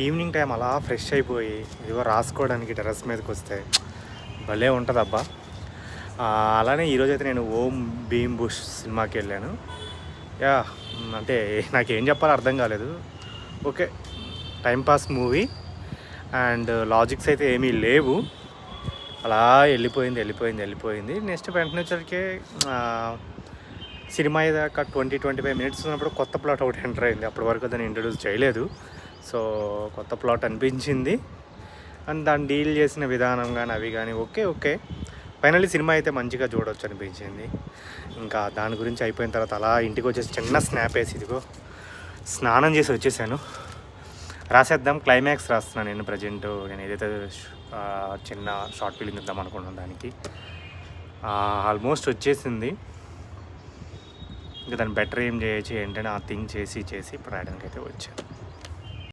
Evening time అలా fresh అయిపోయి ఇదిగో రాసుకోవడానికి టెర్రస్ మీదకి వస్తే భలే ఉంటుందబ్బా. అలానే ఈరోజైతే నేను ఓం భీమ్ బుష్ సినిమాకి వెళ్ళాను. యా అంటే నాకేం చెప్పాలో అర్థం కాలేదు. Okay, timepass movie and logics అయితే ఏమీ లేవు. అలా వెళ్ళిపోయింది. నెక్స్ట్ వెంటనే వచ్చరికి సినిమా దాకా 20-25 మినిట్స్ ఉన్నప్పుడు కొత్త ప్లాట్ ఒకటి ఎంటర్ అయింది. అప్పటి వరకు దాన్ని ఇంట్రడ్యూస్ చేయలేదు. సో కొత్త ప్లాట్ అనిపించింది అండ్ దాన్ని డీల్ చేసిన విధానం కానీ అవి కానీ ఓకే ఫైనల్లీ సినిమా అయితే మంచిగా చూడవచ్చు అనిపించింది. ఇంకా దాని గురించి అయిపోయిన తర్వాత అలా ఇంటికి వచ్చేసి చిన్న స్నాప్ వేసి ఇదిగో స్నానం చేసి వచ్చేసాను. రాసేద్దాం, క్లైమాక్స్ రాస్తున్నాను నేను ప్రజెంట్. నేను ఏదైతే చిన్న షార్ట్ ఫిల్మ్ ఇద్దాం అనుకున్నాను దానికి ఆల్మోస్ట్ వచ్చేసింది. ఇంకా దాన్ని బెటర్ ఏం చేయొచ్చు ఏంటంటే ఆ థింగ్ చేసి ఇప్పుడు రాయడానికి అయితే వచ్చాను.